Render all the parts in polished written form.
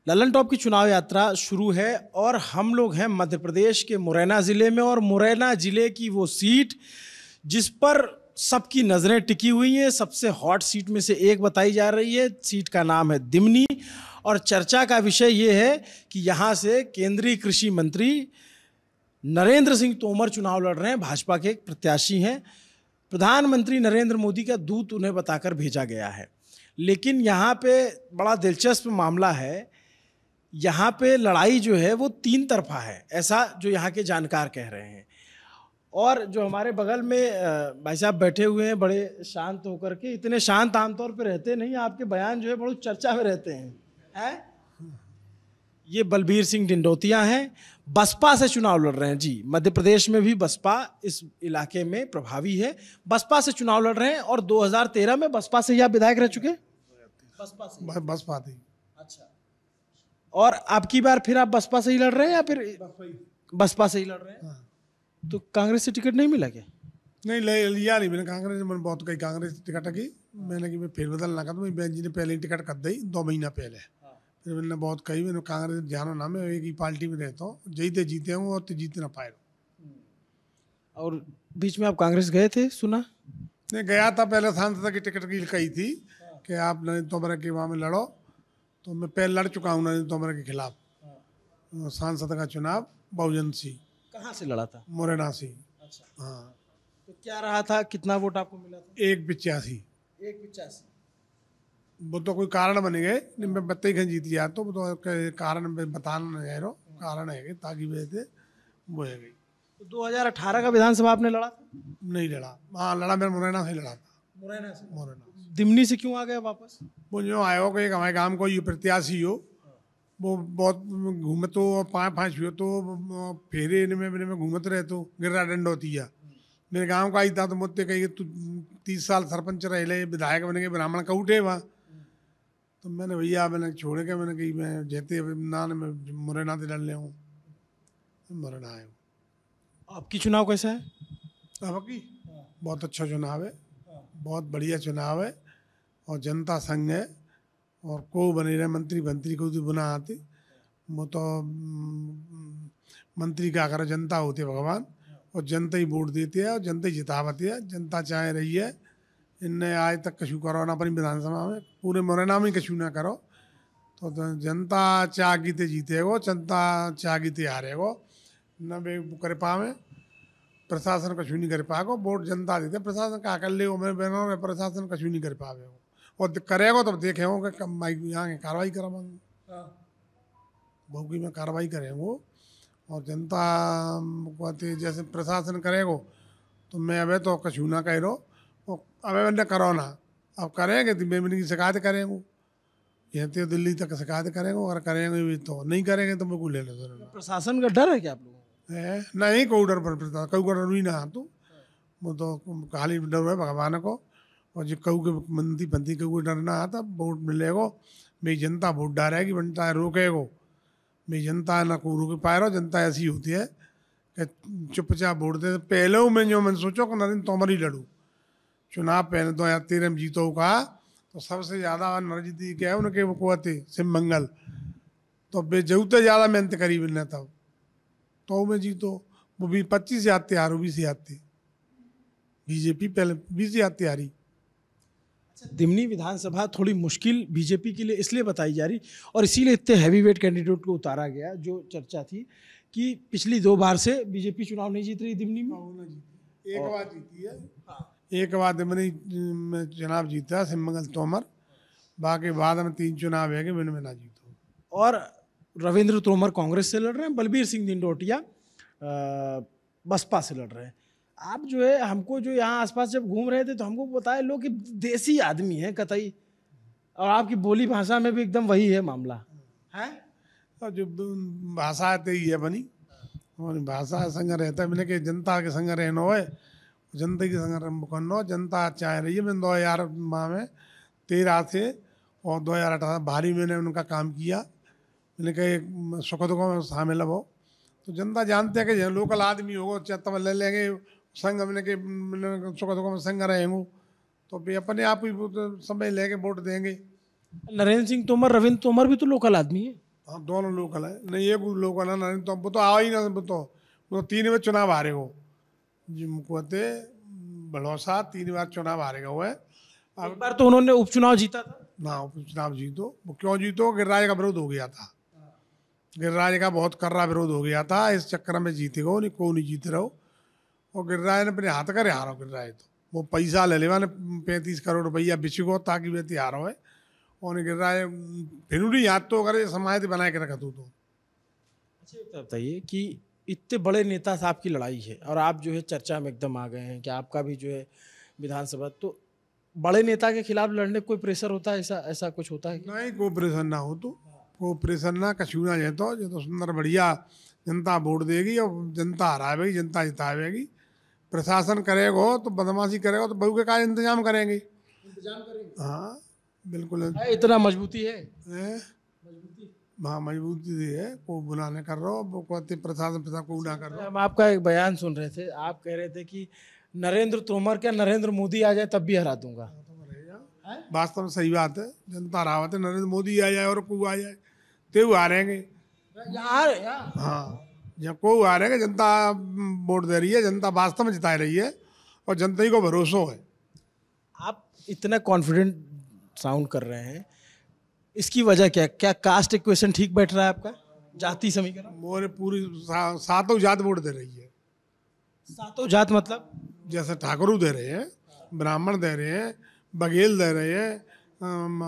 Lalan top की चुनाव यात्रा शुरू है और हम लोग हैं मध्य प्रदेश के मुरैना ज़िले में। और मुरैना ज़िले की वो सीट जिस पर सबकी नज़रें टिकी हुई हैं, सबसे हॉट सीट में से एक बताई जा रही है। सीट का नाम है दिमनी और चर्चा का विषय ये है कि यहाँ से केंद्रीय कृषि मंत्री नरेंद्र सिंह तोमर चुनाव लड़ रहे हैं, भाजपा के एक प्रत्याशी हैं। प्रधानमंत्री नरेंद्र मोदी का दूत उन्हें बताकर भेजा गया है। लेकिन यहाँ पे बड़ा दिलचस्प मामला है, यहाँ पे लड़ाई जो है वो तीन तरफा है, ऐसा जो यहाँ के जानकार कह रहे हैं। और जो हमारे बगल में भाई साहब बैठे हुए हैं बड़े शांत होकर के, इतने शांत आमतौर पे रहते नहीं, आपके बयान जो है बड़ी चर्चा में रहते हैं। ये बलबीर सिंह ढिंडोतिया हैं, बसपा से चुनाव लड़ रहे हैं जी। मध्य प्रदेश में भी बसपा इस इलाके में प्रभावी है, बसपा से चुनाव लड़ रहे हैं। और 2013 में बसपा से ही आप विधायक रह चुके? बसपा थी। अच्छा, और अब की बार फिर आप बसपा से ही लड़ रहे हैं या फिर बसपा से ही लड़ रहे हैं? हाँ। तो कांग्रेस से टिकट नहीं मिला क्या? नहीं लिया नहीं मैंने कांग्रेस मैंने बहुत कई कांग्रेस टिकट की। मैंने कि मैं फेरबदल ना कर, तो बहन जी ने पहले ही टिकट कर दी 2 महीना पहले। फिर मैंने बहुत कही, मैंने कांग्रेस जानो ना, मैं एक ही पार्टी में रहता हूँ, जीते जीते हूँ और जीत ना पाए। और बीच में आप कांग्रेस गए थे सुना? नहीं गया था, पहले सांसद की टिकट की कही थी कि आप नरेंद्र तोमर के वहाँ में लड़ो, तो मैं पहले लड़ चुका हूँ नरेंद्र तोमर के खिलाफ सांसद का चुनाव बहुजन से। कहाँ से लड़ा था? मुरैना से। अच्छा, हाँ। तो क्या रहा था, कितना वोट आपको मिला था? 185। 185। वो तो कोई कारण बन गए, मैं बत्ती खन जीत गया, तो वो तो कारण बताना नहीं रहो, कारण है ताकि वजह से वो है गई। तो 2018 का विधानसभा आपने लड़ा था? नहीं लड़ा। हाँ लड़ा, मैं मुरैना से लड़ा था। मुरैना से? मुरैना। दिमनी से क्यों आ गए वापस? वो जो आयो कि हमारे गांव को ये प्रत्याशी हो, वो बहुत घूमत हो, पाँच हो तो फेरे इनमें घूमत रहे, तो गिर्रा दंड होती है। मेरे गांव का ही था, तो मुझसे कही तू 30 साल सरपंच रह ले, विधायक बने के, ब्राह्मण का उठे वहाँ। तो मैंने भैया मैंने छोड़ के मैंने कही मैं जेते ना मैं मुरैना से लड़ ले हूँ, मुरैना आया हूँ। आपकी चुनाव कैसा है? आपकी बहुत अच्छा चुनाव है, बहुत बढ़िया चुनाव है। और जनता संघ है, और को बने रहे मंत्री को तो बुना आते, वो तो मंत्री का अगर जनता होती है भगवान, और जनता ही वोट देती है और जनता ही जितावती है। जनता चाहे रही है, इनने आज तक कछु करो ना अपनी विधानसभा में, पूरे मुरैना में कछु ना करो, तो जनता चाहते जीते गो, जनता चाहते हारे गो, न वे कर पावे, प्रशासन कछु नहीं कर पाएगो। वोट जनता देते, प्रशासन का कर ले, मैं बहनों में प्रशासन कछु नहीं कर पावे, और करेगो तब देखेगो कि कम यहाँ की कार्रवाई करावांगे, बहुकी में कार्रवाई करेंगे। और जनता कहते जैसे प्रशासन करेगो, तो मैं अब तो कछु ना कह रहो, अब मैंने करो ना, अब करेंगे तो मैं की शिकायत करेंगे, यहाँ तो दिल्ली तक शिकायत करेंगे, अगर करेंगे भी तो नहीं करेंगे तो मैं को ले लेते। प्रशासन का डर है क्या आप लोगों को? नहीं कोई डर पर कऊ का डर ही ना, तो वो तो खाली डर है भगवान को, और जो कऊ के मंदी बंदी कऊ डर ना आता, वोट मिलेगो, मेरी जनता वोट डालेगी, बनता है रोकेगो, मेरी जनता ना को रोक पाए रहो। जनता ऐसी होती है कि चुपचाप वोट दे। पहले मैंने सोचो कि नरेंद्र तोमर ही लड़ूँ चुनाव, पहले 2013 में जीतो का, तो सबसे ज़्यादा नजदीक क्या है उनके वो कहते सिम मंगल, तो बेजूते ज़्यादा मेहनत करी मैंने तब, तो मैं जीतो। वो भी 25 से आते हारू, 20 से आते बीजेपी, पहले 20 से आते हारी। दिमनी विधानसभा थोड़ी मुश्किल बीजेपी के लिए इसलिए बताई जा रही, और इसीलिए इतने हैवीवेट कैंडिडेट को उतारा गया। जो चर्चा थी कि पिछली 2 बार से बीजेपी चुनाव नहीं जीत रही दिमनी में, एक बार जीती है। एक बार दिमनी में चुनाव जीता सिमंगल तोमर, बाकी बाद में 3 चुनाव है कि मैंने ना जीतो। और रविंद्र तोमर कांग्रेस से लड़ रहे हैं, बलबीर सिंह ढिंडोतिया बसपा से लड़ रहे हैं। आप जो है हमको जो यहाँ आसपास जब घूम रहे थे तो हमको बताए लोग कि देसी आदमी हैं कतई, और आपकी बोली भाषा में भी एकदम वही है मामला है। तो जो भाषा आते ही है बनी, और भाषा संग रहता है, मैंने कि जनता के संग रहना है, जनता के संग करना, जनता चाह रही है। मैंने 2013 से और 2018 भारी मैंने उनका काम किया, मैंने कहा सुख दुखों में शामिल हो, तो जनता जानते हैं कि लोकल आदमी होगा चाहे तब ले लेंगे संग, मैंने के सुख दुखों में संग रहेंगे, तो भी अपने आप ही समय लेके वोट देंगे। नरेंद्र सिंह तोमर, रविंद्र तोमर भी तो लोकल आदमी है। हाँ दोनों लोकल है, नहीं एक लोकल है नहीं तो वो तो आवा ही ना, वो 3 बार चुनाव हारे हो जिनको कहते भड़ौसा 3 बार चुनाव हारेगा वो है। अब एक बार तो उन्होंने उपचुनाव जीता था। ना उपचुनाव जीतो, वो क्यों जीतो, गिरिराज का विरोध हो गया था, गिरिराज का बहुत कर्रा विरोध हो गया था, इस चक्कर में जीते गो नहीं, को नहीं जीते रहो। और गिरिराज ने अपने हाथ करे हारो, गिरिराज तो वो पैसा ले लेवा ने 35 करोड़ रुपया बिछगो ताकि वे हारो है। और गिरिराज फिर नहीं याद तो अगर समाज बना के रखा तू तो। अच्छा एक बताइए कि इतने बड़े नेता साहब की लड़ाई है और आप जो है चर्चा में एकदम आ गए हैं कि आपका भी जो है विधानसभा, तो बड़े नेता के खिलाफ लड़ने कोई प्रेशर होता है, ऐसा ऐसा कुछ होता है? नहीं कोऑपरेशन ना हो तो, कोऑपरेशन ना कछू ना जे तो सुंदर बढ़िया जनता वोट देगी और जनता हरावेगी, जनता जितावेगी। प्रशासन करेगा तो बदमाशी करेगा तो बहू के का इंतजाम करेंगे। हाँ बिल्कुल है, इतना मजबूती है। हाँ मजबूती है, को बुलाने कर रहा हो वो कहते प्रशासन प्रशासन को ना कर रहा हो। हम आपका एक बयान सुन रहे थे, आप कह रहे थे कि नरेंद्र तोमर क्या नरेंद्र मोदी आ जाए तब भी हरा दूंगा। वास्तव में सही बात है, जनता रावत है, नरेंद्र मोदी आ जाए और को आ जाए तो हारेंगे। यार हाँ जब को हारेंगे, जनता वोट दे रही है, जनता वास्तव में जिता रही है और जनता ही को भरोसा है। आप इतना कॉन्फिडेंट साउंड कर रहे हैं, इसकी वजह क्या? क्या कास्ट इक्वेशन ठीक बैठ रहा है आपका, जाति समीकरण? मोरे पूरी सातों जात वोट दे रही है। सातों जात मतलब? जैसे ठाकुर दे रहे हैं, ब्राह्मण दे रहे हैं, बघेल दे रहे हैं,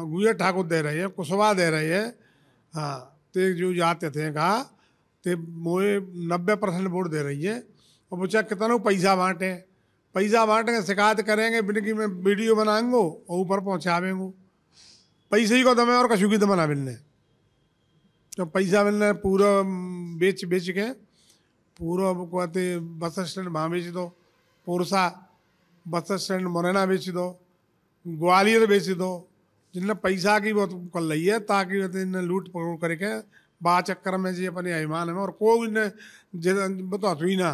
गुजर ठाकुर दे रहे हैं, कुशवाहा दे रहे हैं। हाँ तो जो जाते थे कहा तो मोए 90% वोट दे रही है। और पूछा कितना पैसा बांटे, पैसा बांटेंगे शिकायत करेंगे बिनकी में वीडियो बनाएंगे और ऊपर पहुँचावेंगे। पैसे ही को दमे और कशु की दम ना मिलने, तो पैसा मिलने पूरा बेच बेच के पूरा कहते बस स्टैंड वहाँ बेच दो, पुरसा बस स्टैंड मुरैना बेच दो, ग्वालियर बेच दो, जिनने पैसा की बहुत कर ली है ताकि इन्हें लूट पकड़ करके बा चक्कर में जी अपने अभिमान में और को इन्हें बता ही ना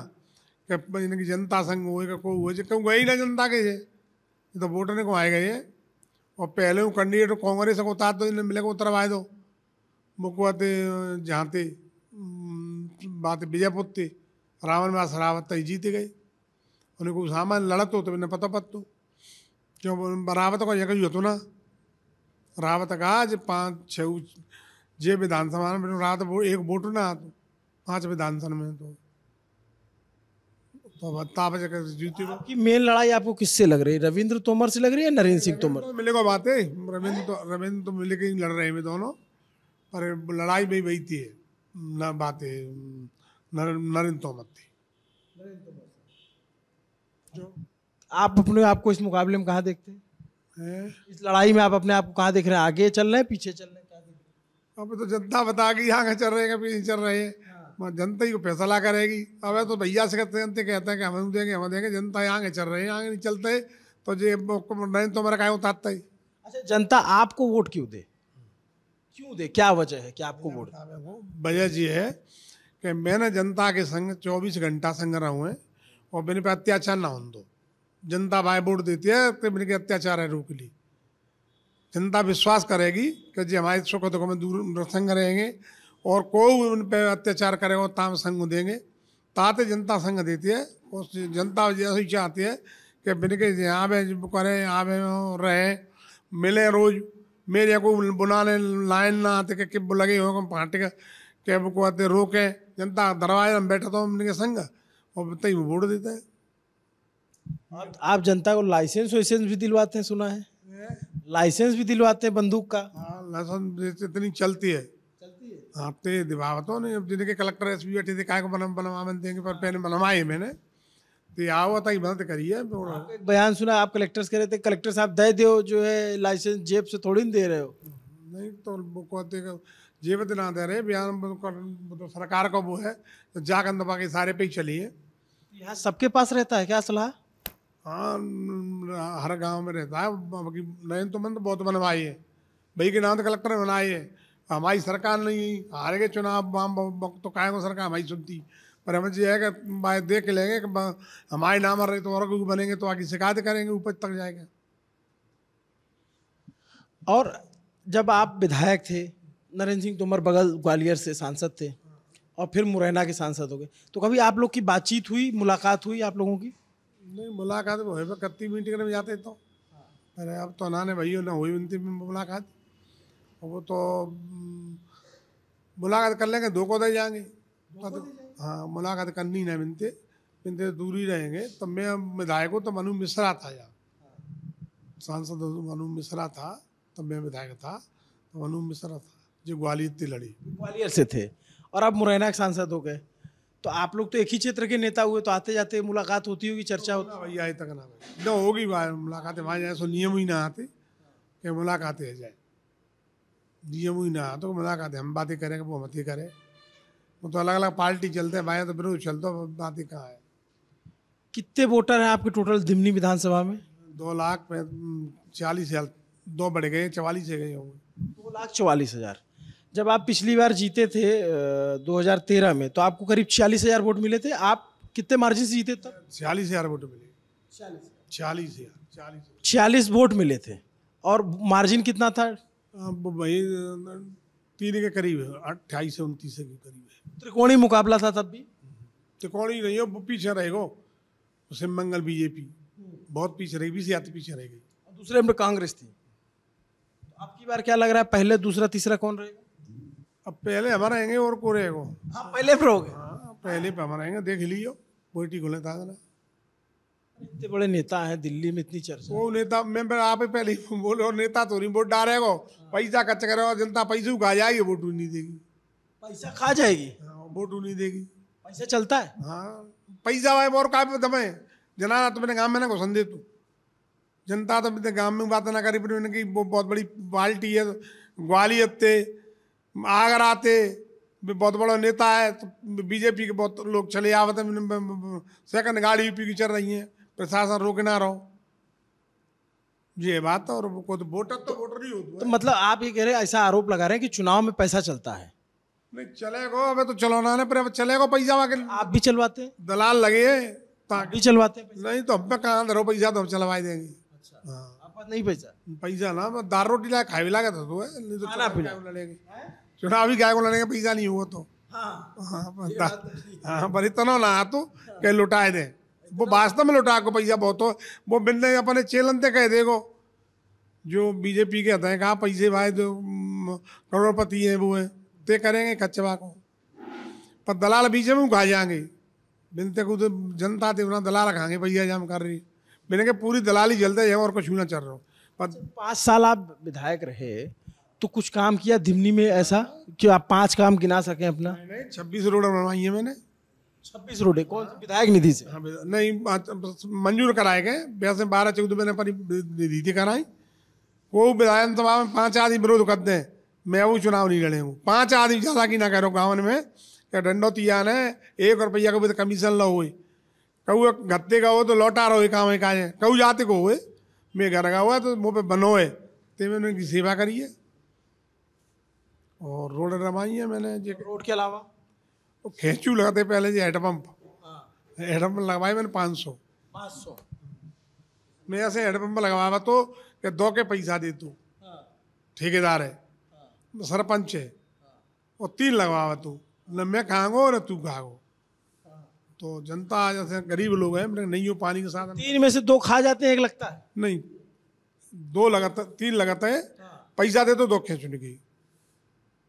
कि इनकी जनता संग हुए को हुए क्यों गई ना जनता के ये तो वोट ने को आए गए। और पहले वो कैंडिडेट कांग्रेस को उतार दो, इन्हें मिले को उतरवाए दो मुकवाते जहाँ थे बात विजयपुर थी रावण में शरावत ही जीते गए। उन्हें को सामान लड़त हो तो इन्हें पता पत्तो क्यों रावत को जगह होतो ना, रावत का आज 5-6 जे विधानसभा में रावत एक वोट ना तो 5 विधानसभा में तो ताप जगह जीती। आपकी मेन लड़ाई आपको किससे लग रही है, रविंद्र तोमर से लग रही है या नरेंद्र सिंह तोमर? तो मिले को बात है, रविंद्र तो मिले के लड़ रहे हैं दोनों, पर लड़ाई में वही थी न बातें नरेंद्र तोमर थी। जो आप अपने आप को इस मुकाबले में कहाँ देखते हैं? इस लड़ाई में आप अपने आप को कहाँ देख रहे हैं, आगे चल रहे हैं पीछे चल रहे हैं, क्या देख रहे हैं? अब तो जनता बता कि यहाँ चल रहे हैं पीछे चल रहे हैं, जनता ही को फैसला करेगी। अब तो भैया से कहते हैं कि हम देंगे, जनता यहाँ चल रहे हैं, आगे नहीं चलते तो जे नहीं तो हमारा क्या उतारता ही। अच्छा जनता आपको वोट क्यों दे, क्यों दे, क्या वजह है कि आपको वोट? वजह ये है कि मैंने जनता के संग 24 घंटा संग रहा हूँ और मेरे पे अत्याचार ना हो दो। जनता भाई वोट देती है तो मेरे के अत्याचार है रोक ली, जनता विश्वास करेगी कि जी हमारे सुख दुख में दूर संग रहेंगे और कोई उन पर अत्याचार करेगा ताम संग देंगे, ताते जनता संग देती है। उस जनता जैसे ही चाहती है कि बिन के यहाँ पे करें, यहाँ पे रहे, मिले रोज, मेरे को बुलाने लाइन ना आते कि लगे हो पार्टी का कैब को आते रोके, जनता दरवाजे में बैठा तो उनके संग और तई वोट देता है। आप जनता को लाइसेंस वाइसेंस भी दिलवाते हैं, सुना है लाइसेंस भी दिलवाते हैं बंदूक का? हाँ लाइसेंस इतनी चलती है हाँ ते दिवावतों ने अब जिनके कलेक्टर एसपी बैठे थे काय को बनवा देंगे, पर पहले बनवाए मैंने तो आओ था मदद करी है। एक बयान सुना आप कलेक्टर कह रहे थे, कलेक्टर साहब दे दो जो है लाइसेंस, जेब से थोड़ी दे रहे हो। नहीं तो वो कहते जेब तो ना दे रहे, बयान तो सरकार का वो है तो जाकर दबा के सारे पे ही चली है। यहाँ सबके पास रहता है क्या सलाह? हाँ हर गांव में रहता है, बाकी नयन तो मन तो बहुत बनवाई है, भाई के नाम तो कलेक्टर ने बनाई है। हमारी सरकार नहीं हारे के चुनाव तो काय को सरकार हमारी सुनती, पर हमें ये है कि भाई देख लेंगे कि हमारे नाम आ रहे तो और कोई बनेंगे तो आगे शिकायत करेंगे, ऊपर तक जाएगा। और जब आप विधायक थे नरेंद्र सिंह तोमर बगल ग्वालियर से सांसद थे और फिर मुरैना के सांसद हो गए, तो कभी आप लोग की बातचीत हुई, मुलाकात हुई आप लोगों की? नहीं, मुलाकात वो है कत्ती मीटिंग में जाते तो, अरे अब तो नाने भाइयों ना हुई उनकी मुलाकात, और वो तो मुलाकात कर लेंगे, धोखो दे जाएंगे। हाँ, मुलाकात करनी नहीं मिलते, मिलते दूर ही रहेंगे। तब मैं विधायक हूँ, तो मनु मिश्रा था यहाँ, सांसद मनु मिश्रा था, तब मैं विधायक था, तो मनु मिश्रा था जो ग्वालियर से लड़ी, ग्वालियर से थे, और आप मुरैना के सांसद हो गए। तो आप लोग तो एक ही क्षेत्र के नेता हुए, तो आते जाते मुलाकात होती होगी, चर्चा होती? ना भैया, तक ना भाई, न होगी मुलाकातें वहाँ जाए, सो नियम ही ना आते कि मुलाकातें जाए, नियम ही ना तो मुलाकातें हम बातें करेंगे, वो मत ही करें। वो तो अलग अलग पार्टी चलते हैं भाई, तो विरोध चलता, बातें कहाँ है। कितने वोटर हैं आपके टोटल दिमनी विधानसभा में? 2,40,000, 2 बढ़ गए, 44 से गए होंगे। 2,44,000। जब आप पिछली बार जीते थे 2013 में, तो आपको करीब 46,000 वोट मिले थे। आप कितने मार्जिन से जीते तब? 46,000 वोट मिले। 40,000 46 वोट मिले थे, और मार्जिन कितना था? वही 3 के करीब है, 28 से 29 के करीब है। त्रिकोणीय मुकाबला था तब भी? त्रिकोणीय नहीं हो, पीछे रहेगो सिम मंगल बीजेपी बहुत पीछे रहेगी, 20 यात्री पीछे रहेगी, और दूसरे में कांग्रेस थी। तो अब की बार क्या लग रहा है, पहले दूसरा तीसरा कौन रहेगा? अब पहले हमारा रहेंगे और को रहेगो। हाँ, पहले पर हो गए। हाँ, पहले पे हमारा रहेंगे, देख लियो, पोइटी खोले था ना। इतने बड़े नेता हैं दिल्ली में, इतनी चर्चा। वो नेता मैं आप ही पहले ही बोलो, नेता तो नहीं वोट डालेगो, पैसा खर्च करेगा, जनता पैसे खा जाएगी, वोट नहीं देगी। पैसा खा जाएगी, वोट नहीं देगी। पैसा चलता है। हाँ, पैसा भाई और का दमे जना तो मैंने गाँव में ना घुसन दे तू, जनता तो मेरे गाँव में बात ना करी, पर मैंने की वो बहुत बड़ी पार्टी है, ग्वालियर से आगरा से बहुत बड़ा नेता है, तो बीजेपी के बहुत लोग चले आवते, सेकंड गाड़ी यूपी की चल रही है, प्रशासन रोके ना रहो, ये बात। और को तो वोटर नहीं होता। तो मतलब आप ये कह रहे हैं, ऐसा आरोप लगा रहे हैं कि चुनाव में पैसा चलता है? नहीं चलेगो, अबे तो चलौना है, पर अब चलेगो पैसा वाके आप भी चलवाते हैं? दलाल लगे आप भी चलवाते हैं? नहीं तो हम पे कहाँ धरो पैसा, तो हम चलवाई देंगे। अच्छा, आप पास नहीं पैसा? पैसा ना, दाल रोटी ला खाई लागे तो नहीं तो खाना पीना लड़ेंगे, चुनावी गाय को लड़ेंगे, पैसा नहीं हुआ तो। हाँ, हाँ, पर इतना ना तो कह लुटाए दे, वो वास्तव में लुटा को पैसा बहुत हो, वो बिन्ने अपने चेलनते कह देगो, जो बीजेपी के हते हैं कहाँ पैसे भाई, जो करोड़पति है वो है, ते करेंगे कच्चवा को, पर दलाल बीच में खा जाएंगे, बिनते को तो जनता थे उन्हें दलाल खाएंगे, पैसा जाम कर रही, बिना के पूरी दलाली जलते है और कुछ ना चल रहा हो। पर 5 साल आप विधायक रहे, तो कुछ काम किया दिमनी में ऐसा कि आप 5 काम गिना सकें अपना? नहीं, 26 रोड बनवाई है मैंने। 26 रोड? कौन विधायक निधि से? हाँ, नहीं मंजूर कराए गए, वैसे 12-14 मैंने अपनी निधि कराई। वो विधानसभा में 5 आदमी विरोध करते हैं, मैं वो चुनाव नहीं लड़े हूँ। 5 आदमी ज़्यादा की ना करो गाँव में, क्या डंडोतिया ने 1 रुपया को भी तो कमीशन लो हुई, कहू गत्ते का हो तो लौटा रहो काम है काजे, कहू जाते को हुए, मैं घर का हुआ तो मुँह पे बनो है, तो मैंने उनकी सेवा करी है और रोड रमाई है मैंने। रोड के अलावा वो खेचू लगाते पहले जी, हेडपम्प लगवाए मैंने 500। मैं ऐसे हेडपम्प लगवावा तो क्या 2 के पैसा दे तू, ठेकेदार है, सरपंच है, और 3 लगवावा तू, न मैं खाऊंगो न तू खाओ। तो जनता जैसे गरीब लोग हैं, नहीं हो पानी के साथ, 3 में से 2 खा जाते हैं, 1 लगता है? नहीं, 2 लगाता, 3 लगाता है, पैसा दे तो 2 खेचने की,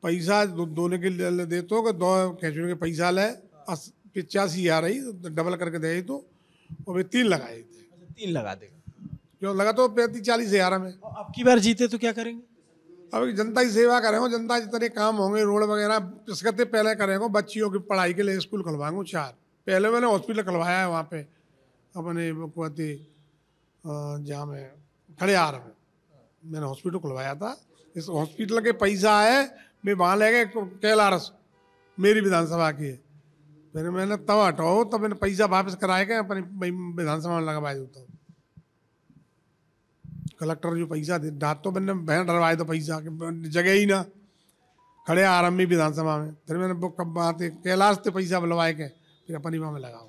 पैसा दोने के लिए दे तो 2 खेचने के पैसा ले 85 आ रही, डबल करके दे तो, और 3 लगाए थे। 3 लगा देगा, जो लगा तो 35-40 हज़ार में। अब की बार जीते तो क्या करेंगे? अब जनता की सेवा करेंगे, जनता जितने काम होंगे, रोड वगैरह इसकते पहले करेंगे, बच्चियों की पढ़ाई के लिए स्कूल खुलवाएंगे 4। पहले मैंने हॉस्पिटल खुलवाया है वहाँ पे अपने कुआती, जहाँ में खड़ियार में मैंने हॉस्पिटल खुलवाया था। इस हॉस्पिटल के पैसा है, मैं वहाँ ले गए कैलारस, मेरी विधानसभा की है, फिर मैंने तब हटाओ, तब मैंने पैसा वापस कराए गए अपनी विधानसभा में लगवाए देता हूँ। कलेक्टर जो पैसा दे डाट तो मैंने बहन डरवाए, तो पैसा जगह ही ना, खड़े आराम में विधानसभा में, फिर मैंने वो कब आते कैलाश से पैसा बुलवाए के फिर अपनी में लगाओ।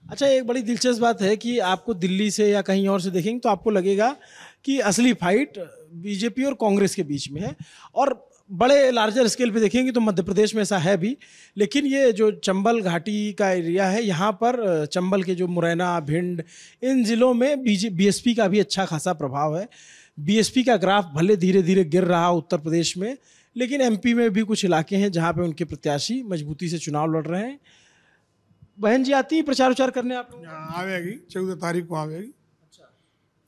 अच्छा, एक बड़ी दिलचस्प बात है कि आपको दिल्ली से या कहीं और से देखेंगे तो आपको लगेगा कि असली फाइट बीजेपी और कांग्रेस के बीच में है, और बड़े लार्जर स्केल पे देखेंगे तो मध्य प्रदेश में ऐसा है भी, लेकिन ये जो चंबल घाटी का एरिया है यहाँ पर चंबल के जो मुरैना, भिंड, इन जिलों में बीएसपी का भी अच्छा खासा प्रभाव है। बीएसपी का ग्राफ भले धीरे धीरे गिर रहा उत्तर प्रदेश में, लेकिन एमपी में भी कुछ इलाके हैं जहाँ पे उनके प्रत्याशी मजबूती से चुनाव लड़ रहे हैं। बहन जी आती है प्रचार उचार करने आप लोग? आवेगी 14 तारीख को आवेगी।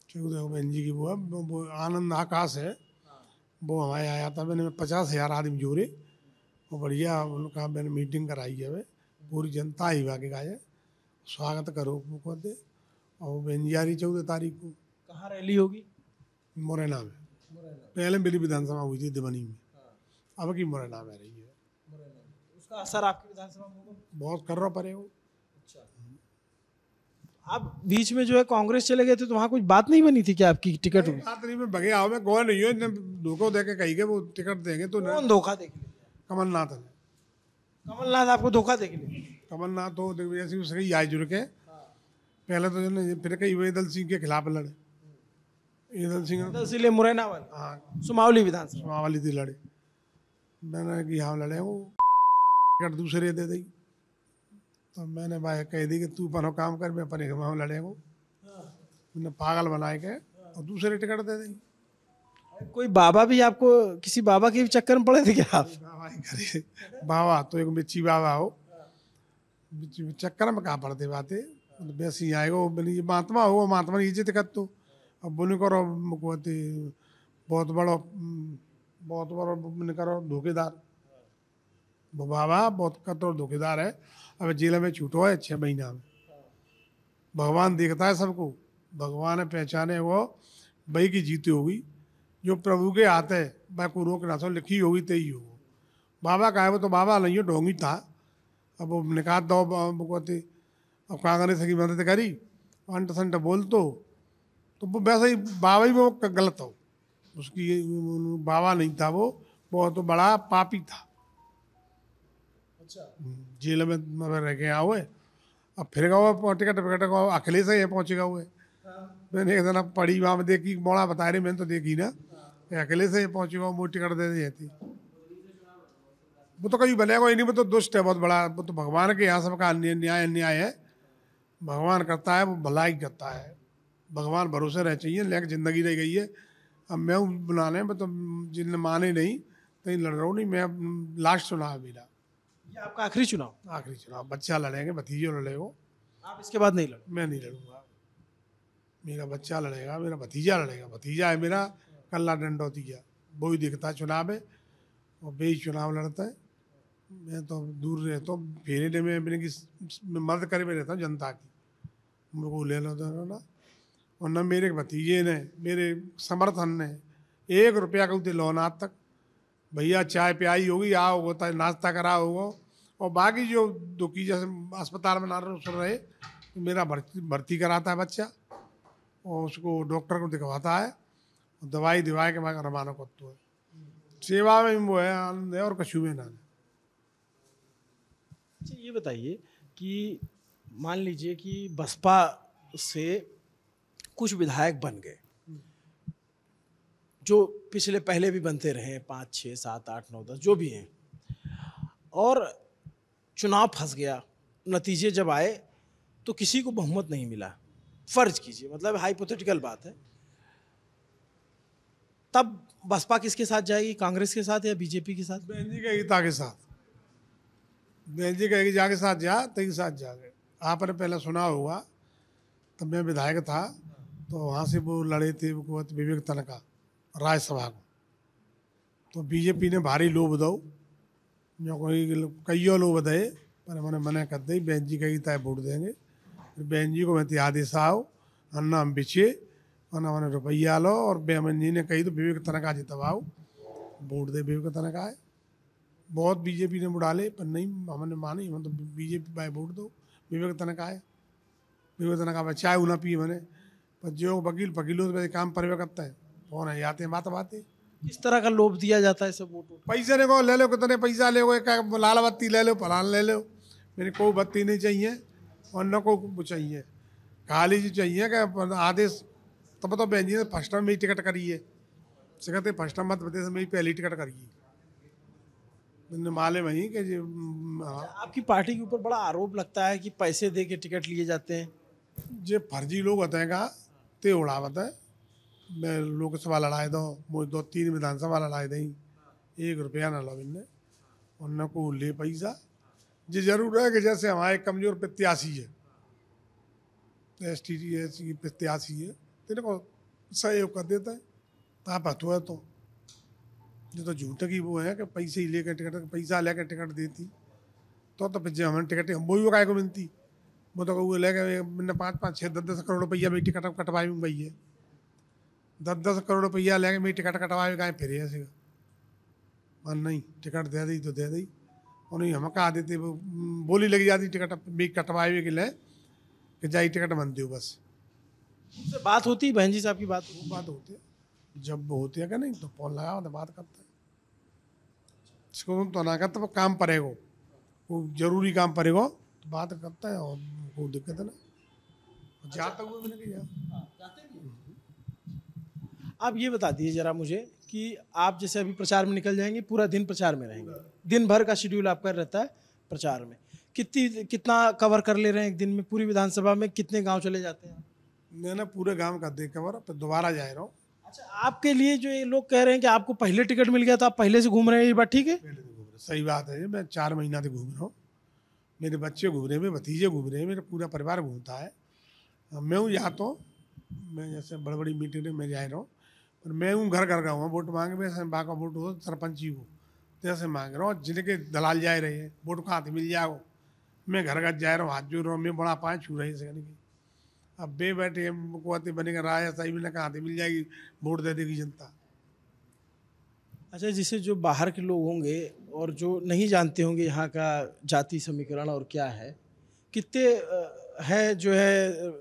14 को बहन जी की वो आनंद आकाश है, वो हमारे आया था। मैंने 50,000 आदमी जोड़े, वो बढ़िया उनका मैंने मीटिंग कराई है। वे पूरी जनता ही बाकी का है, स्वागत करो को दे। और बहन जी आ रही 14 तारीख को। कहाँ रैली होगी? मुरैना में। पहले मेरी विधानसभा हुई थी दिवनी में, अब की मुरैना में रही है। उसका असर आपकी विधानसभा में होगा? बहुत कर रहा पड़े वो। आप बीच में जो है कांग्रेस चले गए थे तो वहाँ कुछ बात नहीं बनी थी कि आपकी टिकट हुई? बात नहीं, मैं भगे आओ, मैं गोवा नहीं हूँ। धोखा दे के कही के वो टिकट देंगे तो कौन धोखा दे के? कमलनाथ ने। कमलनाथ आपको धोखा दे के लिए? कमलनाथ तो ऐसी उसके आई जुड़ के पहले तो जो ना फिर कई वेदल सिंह के खिलाफ लड़े। वेदल सिंह तहसील मुरैना वाले, हाँ सुमावली विधानसभा वाली थी लड़े। मैंने कि हाँ लड़े वो टिकट दूसरे दे दी, तो मैंने भाई कह दी कि तू पनो काम कर, मैं अपने वहाँ लड़े वो। मैंने पागल बनाए के और दूसरे टिकट दे दी। कोई बाबा भी आपको, किसी बाबा के भी चक्कर में पड़े थे क्या आप? बाबा ही करे, बाबा तो एक बिच्छी बाबा हो, बिच्छी चक्कर में कहाँ पड़ते बातें। वैसे ही आएगा वो महात्मा हो, महात्मा ने इज्जत कर तो। अब बोले करो बहुत बड़ा मैंने करो धोखेदार। वो बाबा बहुत कठोर धोखेदार है। अब जेल में छूटो है 6 महीना में। भगवान देखता है सबको, भगवान पहचाने वो भाई की जीती होगी। जो प्रभु के हाथ है मैं को रोक ना सो, लिखी होगी तो ही होगी। बाबा का है वो तो बाबा नहीं हो, ढोंगी था। अब वो निकाल दो कहते, अब कांग्रेस की मदद करी अंट संट बोल तो वो वैसे ही बाबा ही वो गलत हो। उसकी बाबा नहीं था वो, बहुत तो बड़ा पापी था। जेल में रह के आओ है। अब फिर गए टिकट विकट को अखिलेश ही पहुँचेगा हुए। मैंने एक दिन पढ़ी वहाँ में देखी, बड़ा बता रही, मैंने तो देखी ना, अखिलेश ही पहुँचेगा वो टिकट दे दी थी। वो तो कभी बनेगा ही नहीं, वो तो दुष्ट है बहुत बड़ा। वो तो भगवान के यहाँ सबका न्याय अन्याय है। भगवान करता है वो भलाई करता है, भगवान भरोसे रह चाहिए। लेकिन जिंदगी रह गई है। अब मैं बुलाने में तो जिन माने नहीं कहीं लड़ रहा हूँ नहीं। मैं लास्ट चुनाव मेरा, ये आपका आखिरी चुनाव? आखिरी चुनाव। बच्चा लड़ेंगे, भतीजे लड़ेगा। आप इसके बाद नहीं लड़? मैं नहीं लड़ूंगा, मेरा बच्चा लड़ेगा, मेरा भतीजा लड़ेगा। भतीजा है मेरा कल्ला डंडौतिया, वो ही दिखता है चुनाव में और वे ही चुनाव लड़ता है। मैं तो दूर रहता हूँ, फेरे में मैंने की मदद करे में रहता हूँ जनता की। मेरे को ले लो ना, और न मेरे भतीजे ने मेरे समर्थन ने 1 रुपया का उतने लोन आज तक। भैया चाय पियाई होगी, आओ होता नाश्ता करा होगा। और बाकी जो दुखी जैसे अस्पताल में ना सुन रहे तो मेरा भर्ती कराता है बच्चा, और उसको डॉक्टर को दिखवाता है, दवाई दिवाई के बाद रवाना करते है। सेवा में वो है, आनंद है और कछु में ना। अच्छा ये बताइए कि मान लीजिए कि बसपा से कुछ विधायक बन गए, जो पिछले पहले भी बनते रहे, 5, 6, 7, 8, 9, 10 जो भी हैं, और चुनाव फंस गया। नतीजे जब आए तो किसी को बहुमत नहीं मिला। फर्ज कीजिए, मतलब हाइपोथेटिकल बात है, तब बसपा किसके साथ जाएगी? कांग्रेस के साथ या बीजेपी के साथ? बहन जी कहेगी ता के साथ, बहन जी कहेगी जाके साथ जा, तभी साथ जाके। आपने पहले सुना होगा, तब मैं विधायक था तो वहाँ से वो लड़े थे वो विवेक तनखा राज्यसभा को। तो बीजेपी ने भारी लोभ दो, जो कोई कई लोभ दे, पर मैंने मना कर दी। बहन जी कही तय वोट देंगे। बहन जी को मैं आदेश आओ अन्ना हम बिछे वरना मैंने रुपया लो। और बेमन जी ने कही तो विवेक तनखा जितवाओ, वोट दे विवेक तनखा है। बहुत बीजेपी ने बुढ़ाले पर नहीं, हमने मानी। हम तो बीजेपी भाई वोट दो, विवेक तनखा है। विवेक तनखा में चाय ना पिए मैंने, पर जो वकीलों से काम परिवे करता है कौन है, आते हैं बात बातें। किस तरह का लोभ दिया जाता है सब वोट? पैसे ने को ले लो, कितने पैसा ले, एक लाल बत्ती ले लो, फलान ले लो। मेरे कोई बत्ती नहीं चाहिए और न को चाहिए, खाली जी चाहिए कि आदेश। तब तो बहन जी ने फर्स्ट टाइम में ही टिकट करी है, कहते फर्स्ट टाइम मध्य प्रदेश में ही पहली टिकट करी है। मैंने माले वही कि आपकी पार्टी के ऊपर बड़ा आरोप लगता है कि पैसे दे के टिकट लिए जाते हैं। जे फर्जी लोग होते हैं का ते उड़ावत है। मैं लोकसभा लड़ाए दो, मुझे 2-3 विधानसभा लड़ाए दी, 1 रुपया ना लो इनने, उन को ले पैसा। जे जरूर है कि जैसे हमारे कमजोर प्रत्याशी है, एस टी की प्रत्याशी है, तेरे को सहयोग कर देता है। आप हथो है तो जो तो झूठ की वो है कि पैसे ही लेकर टिकट, पैसा लेकर टिकट देती तो फिर हमें टिकट हम वही काय को मिलती। वो तो वो लेके मैंने 5-5, 6-10 करोड़ रुपया मेरी टिकट कटवाई में गई है। 10-10 करोड़ रुपया लेके मेरी टिकट कटवाए कहीं फिर ऐसे और नहीं, टिकट दे दी तो दे दी, और नहीं हम कहा देते वो बोली लगी जाती टिकट भी कटवाए हुए के लिए कि जाई टिकट बनती हो बस। उससे बात होती है, बहन जी साहब की बात वो बात होती है, जब होती है क्या नहीं तो फोन लगा तो बात करते हैं। इसको तो ना करते वो काम पड़ेगा, वो जरूरी काम पड़ेगा तो बात करता है, और कोई दिक्कत है ना जाता हुआ मैंने कहा। आप ये बता दीजिए जरा मुझे कि आप जैसे अभी प्रचार में निकल जाएंगे, पूरा दिन प्रचार में रहेंगे, दिन भर का शेड्यूल आपका रहता है प्रचार में, कितना कवर कर ले रहे हैं एक दिन में? पूरी विधानसभा में कितने गांव चले जाते हैं? मैंने पूरे गांव का देख कवर, फिर दोबारा जा रहा हूँ। अच्छा, आपके लिए जो ये लोग कह रहे हैं कि आपको पहले टिकट मिल गया तो आप पहले से घूम रहे हैं, ये बात ठीक है? पहले से घूम रहे, सही बात है। मैं 4 महीना से घूम रहा हूँ, मेरे बच्चे घूम रहे हैं, मेरे भतीजे घूम रहे हैं, मेरा पूरा परिवार घूमता है। मैं हूँ यहाँ तो मैं जैसे बड़ी बड़ी मीटिंग में मैं जा रहा हूँ, पर मैं हूँ घर घर का हूँ वोट मांगे। मैं बाका वोट हो सरपंची को जैसे मांग रहा हूँ, जिले के दलाल जा रहे हैं वोट कहाँ से मिल जाओ। मैं घर घर जा रहा हूँ, हाथ जोड़ रहा हूँ, मैं बड़ा पाँच छू रही से। अब बे बैठे हमको आते बनेगा राय सही में कहाँ से मिल जाएगी, वोट दे देगी जनता। अच्छा, जिसे जो बाहर के लोग होंगे और जो नहीं जानते होंगे यहाँ का जाति समीकरण और क्या है, कितने है जो है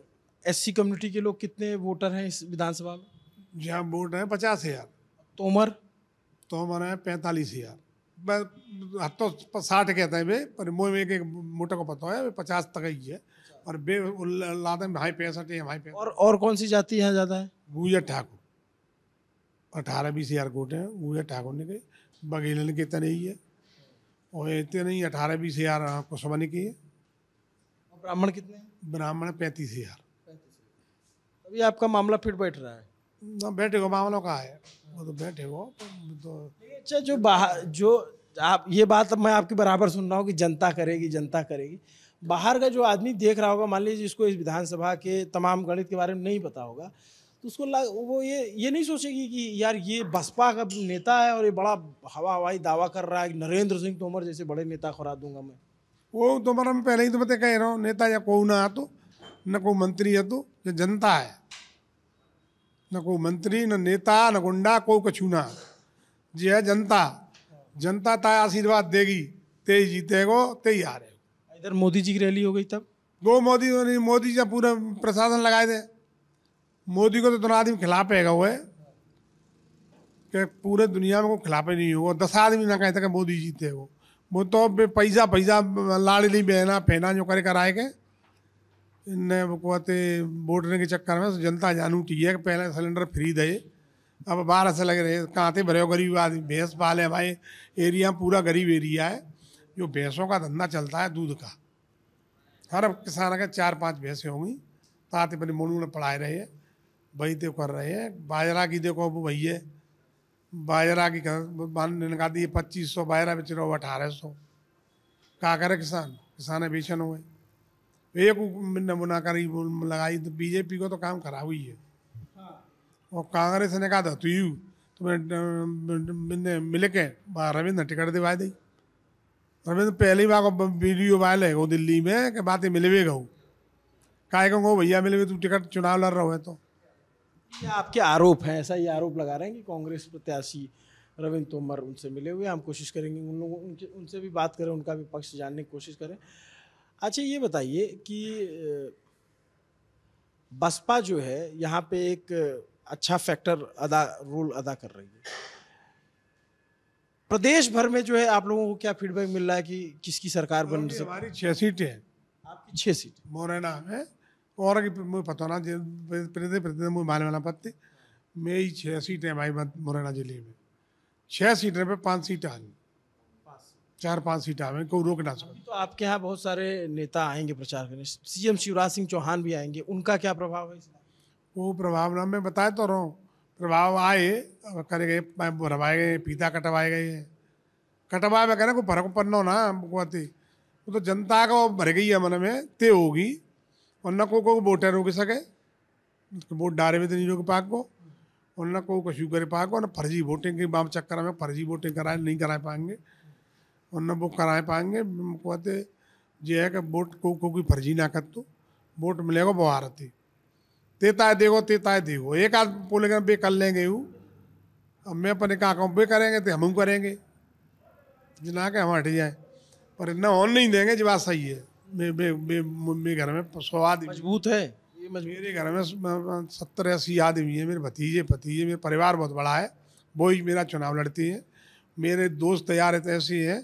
एससी कम्युनिटी के लोग, कितने वोटर हैं इस विधानसभा में? जहाँ वोट है 50,000, तोमर तो हमारा है 45,000। बस तो 60 कहते हैं वे, पर मुँह एक एक मोटा को पता है 50 तक ही है, और बे लाते हैं भाई 65 है भाई 65। और कौन सी जाति यहाँ ज़्यादा है? गुजर ठाकुर 18-20,000 वोट हैं गुजर ठाकुर ने के, बघेलन के इतने ही है, और इतने नहीं 18-20,000 कुशवानी की है। और ब्राह्मण कितने हैं? ब्राह्मण 35,000। अभी आपका मामला फिर बैठ रहा है ना बैठे को मामलों का है, वो तो बैठे को तो। अच्छा, जो बाहर जो आप ये बात अब मैं आपके बराबर सुन रहा हूँ कि जनता करेगी जनता करेगी, बाहर का जो आदमी देख रहा होगा, मान लीजिए जिसको इस विधानसभा के तमाम गणित के बारे में नहीं पता होगा, तो उसको वो ये नहीं सोचेगी कि यार ये बसपा का नेता है और ये बड़ा हवाई दावा कर रहा है कि नरेंद्र सिंह तोमर जैसे बड़े नेता को हरा दूंगा मैं। वो तो मैं पहले ही तो मैं कह रहा हूँ, नेता या कोई ना तो न कोई मंत्री है तो ये जनता है, न कोई मंत्री न नेता न गुंडा कोई कछू ना, जी है जनता। जनता ता आशीर्वाद देगी, ते ही जीतेगो ते ही हारेगो। इधर मोदी जी की रैली हो गई तब वो मोदी जब पूरा प्रशासन लगाए दे, मोदी को तो दोनों आदमी खिलाफ है वो है कि पूरे दुनिया में कोई खिलाफ नहीं होगा। 10 आदमी ना कहते कि मोदी जीते वो तो पैसा पैसा लाड़ली बहना फैना जो करे कराए के इनने वो कहते वोटने के चक्कर में जनता जानू ठीक है कि पहले सिलेंडर फ्री दे, अब 12 से लगे रहे कहाँ थे भरे हो गरीब आदमी। भैंस पाले हमारे एरिया पूरा गरीब एरिया है, जो भैंसों का धंधा चलता है दूध का। हर किसान के 4-5 भैंसें होंगी, ताते अपने मोनू ने पढ़ाए रहे हैं, वही तो कर रहे हैं। बाजरा की देखो वो भैया बाजरा की निका दी 2500, बाजरा बेच रहे हो 1800। क्या करे किसान, किसान बेचन हुए एक नमूना करी लगाई तो बीजेपी को तो काम खराब हुई है। और कांग्रेस ने कहा था तुम्हें मिल के रविंद्र टिकट दिवा दी। रविंद्र पहली बार वीडियो वायरल है वो दिल्ली में कि बातें मिलवे गो काय कहूँ भैया मिलवे तू टिकट चुनाव लड़ रहा है। तो ये आपके आरोप हैं, ऐसा ये आरोप लगा रहे हैं कि कांग्रेस प्रत्याशी रविंद्र तोमर उनसे मिले हुए। हम कोशिश करेंगे उन लोगों उनसे भी बात करें, उनका भी पक्ष जानने की कोशिश करें। अच्छा, ये बताइए कि बसपा जो है यहाँ पे एक अच्छा फैक्टर रोल अदा कर रही है। प्रदेश भर में जो है आप लोगों को क्या फीडबैक मिल रहा है कि किसकी सरकार बन सकती है? हमारी 6 सीटें हैं। आपकी 6 सीट मोरैना में, और मुझे पता ना प्रतिनिधि मुझे माने वाला पत्ते मेरी 6 सीटें भाई मोरैना जिले में। 6 सीटें पे 5 सीटें आ गई। 4-5 सीट आवे, कोई रोक ना सके। तो आपके यहाँ बहुत सारे नेता आएंगे प्रचार करने, सीएम शिवराज सिंह चौहान भी आएंगे, उनका क्या प्रभाव है? वो प्रभाव ना मैं बताए तो रहा हूँ, प्रभाव आए, करे गए, भरवाए गए, फीता कटवाए गए हैं, कटवाए में कहना कोई फर्क पड़ना ना कहते, वो तो जनता को भर गई है मन में ते होगी, और न को वोटर रोक सके, वोट डारे में तो नहीं रोक पाक को, और न को कशु करे पाक को, न फर्जी वोटिंग के बाम चक्कर में फर्जी वोटिंग कराए नहीं करा पाएंगे, और न वो कराए पाएंगे। कहते ये है कि वोट को कोई फर्जी ना कर, तो वोट मिलेगा वो आ रही तेता देखो एक आध बोलेगा बे कर लेंगे वो, अब मैं अपने कहा कहूँ बे करेंगे तो हम करेंगे जना के हम हट जाए, पर इतना ऑन नहीं देंगे जो बात सही है। मेरे घर में 100 आदमी मजबूत है ये, मेरे घर में 70-80 आदमी है, मेरे भतीजे मेरे परिवार बहुत बड़ा है, वो ही मेरा चुनाव लड़ती है। मेरे दोस्त यार ऐसे हैं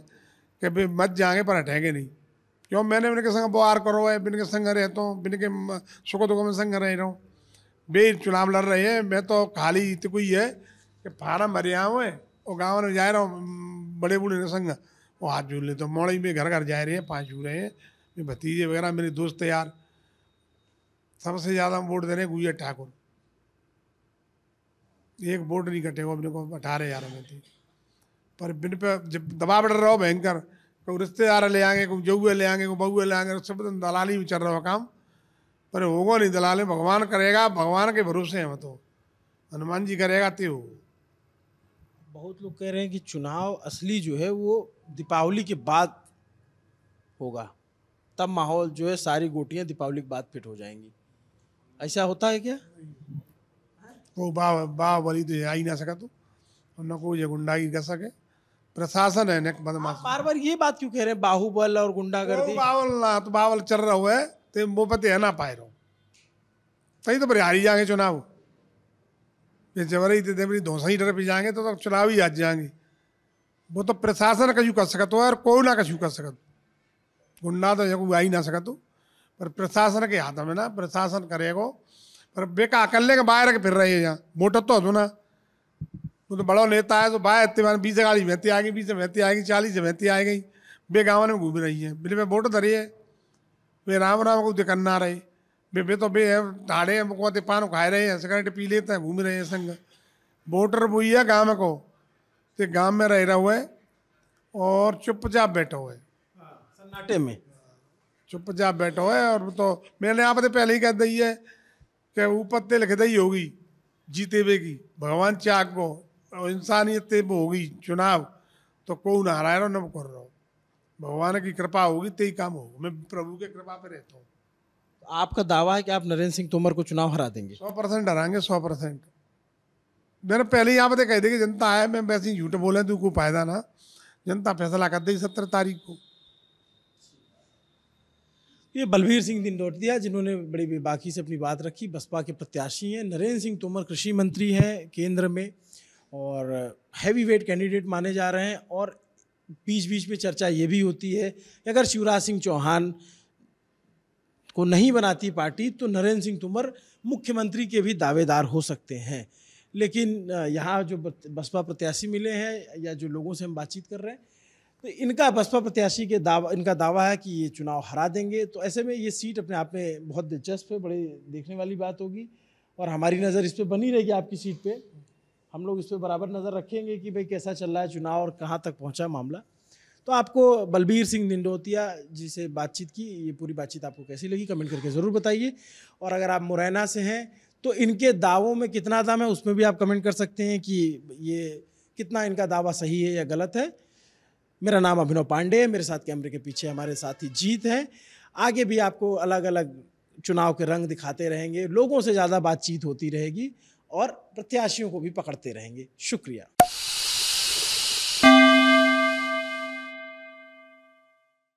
कि भाई मत जाएंगे पर हटेंगे नहीं, क्यों मैंने इनके संग बुआर करो है, बिन के संग रहता हूँ, बिन के सुख दुख में संग रह रहा हूँ, बे चुनाव लड़ रहे हैं। मैं तो खाली इतनी कोई है कि फार्म भरे आऊँ है और गाँव में जा रहा हूँ बड़े बूढ़े के संग, वो हाथ जोड़ ले तो मोड़ी में घर घर जा रहे हैं, 5 जू रहे हैं, मेरे भतीजे वगैरह मेरे दोस्त यार। सबसे ज़्यादा वोट दे रहे हैं गुजर ठाकुर, एक वोट नहीं कटेगा अपने को 18,000 में थी, पर बिन पे जब दबाव बढ़ रहा हो भयंकर, कोई रिश्तेदार ले आएंगे, कोई जऊए ले आएंगे, कोई बहुए ले आएंगे, सब दलाली में चल रहा हो काम, पर होगा नहीं दलाली, भगवान करेगा, भगवान के भरोसे हैं। तो हनुमान जी करेगा ते हो। बहुत लोग कह रहे हैं कि चुनाव असली जो है वो दीपावली के बाद होगा, तब माहौल जो है सारी गोटियां दीपावली के बाद फिट हो जाएंगी, ऐसा होता है क्या? वो बाहुबली तो आ ही ना सका, तो न कोई ये गुंडागी कर सके, प्रशासन है न बदमाश। बार बार ये बात क्यों कह रहे हैं बाहुबल और गुंडागर्दी? बावल ना तो बावल चल रहा हुआ है तो वो पते है ना पाए रहो, तभी तो हारी जाएंगे चुनाव, ये जबरी देवरी धोसा ही डर पे जाएंगे तो चुनाव ही आज जाएंगे। वो तो प्रशासन कछु कर सकत हो और कोई ना कछु कर सकत, गुंडा तो कोई आ ही ना सकत हो, पर प्रशासन के हाथ में ना, प्रशासन करेगो, पर बेका अकल्ले के बाहर के फिर रहे हैं यहाँ, वोटर तो हो ना, वो तो बड़ा नेता है तो बाहर इतने 20 गाड़ी महती आ गई, 20 महती आएगी, 40 महती आ गई, बे गाँव में घूम रही है, बिल में वोट धरी है, वे राम राम को दिक्कत रहे, बे तो बे ढाड़े को पान खाए रहे हैं, सिगरेट पी लेते हैं, घूम रहे हैं संग। वोटर वही है गाँव को, तो गाँव में रह रहा हुआ है और चुपचाप बैठा हुआ है, सन्नाटे में चुपचाप बैठा हुआ है। और तो मैंने आप पहले ही कह दी है कि ऊपर ते लिख दी होगी जीते हुए की, भगवान चाक को और इंसानियत वो होगी चुनाव, तो को ना हरा रहा न कर रहा हो, भगवान की कृपा होगी तो ही काम होगा, मैं प्रभु के कृपा पे रहता हूँ। आपका दावा है कि आप नरेंद्र सिंह तोमर को चुनाव हरा देंगे? 100% हराएंगे, 100%। मैंने पहले ही यहाँ पे कह दी कि जनता है, मैं वैसे ही झूठ बोले तो कोई फायदा ना, जनता फैसला कर देगी 17 तारीख को। ये बलबीर सिंह दिनदौतिया जिन्होंने बड़ी बेबाकी से अपनी बात रखी, बसपा के प्रत्याशी हैं। नरेंद्र सिंह तोमर कृषि मंत्री हैं केंद्र में और हैवी वेट कैंडिडेट माने जा रहे हैं, और बीच बीच में चर्चा ये भी होती है कि अगर शिवराज सिंह चौहान को नहीं बनाती पार्टी तो नरेंद्र सिंह तोमर मुख्यमंत्री के भी दावेदार हो सकते हैं। लेकिन यहाँ जो बसपा प्रत्याशी मिले हैं या जो लोगों से हम बातचीत कर रहे हैं, तो इनका बसपा प्रत्याशी के इनका दावा है कि ये चुनाव हरा देंगे। तो ऐसे में ये सीट अपने आप में बहुत दिलचस्प है, बड़ी देखने वाली बात होगी, और हमारी नज़र इस पर बनी रहेगी। आपकी सीट पे हम लोग इस पर बराबर नज़र रखेंगे कि भाई कैसा चल रहा है चुनाव और कहाँ तक पहुँचा मामला। तो आपको बलबीर सिंह दिनदौतिया जी से बातचीत की, ये पूरी बातचीत आपको कैसी लगी कमेंट करके ज़रूर बताइए। और अगर आप मुरैना से हैं तो इनके दावों में कितना दम है उसमें भी आप कमेंट कर सकते हैं कि ये कितना इनका दावा सही है या गलत है। मेरा नाम अभिनव पांडे है, मेरे साथ कैमरे के पीछे हमारे साथी जीत है। आगे भी आपको अलग अलग चुनाव के रंग दिखाते रहेंगे, लोगों से ज़्यादा बातचीत होती रहेगी और प्रत्याशियों को भी पकड़ते रहेंगे। शुक्रिया।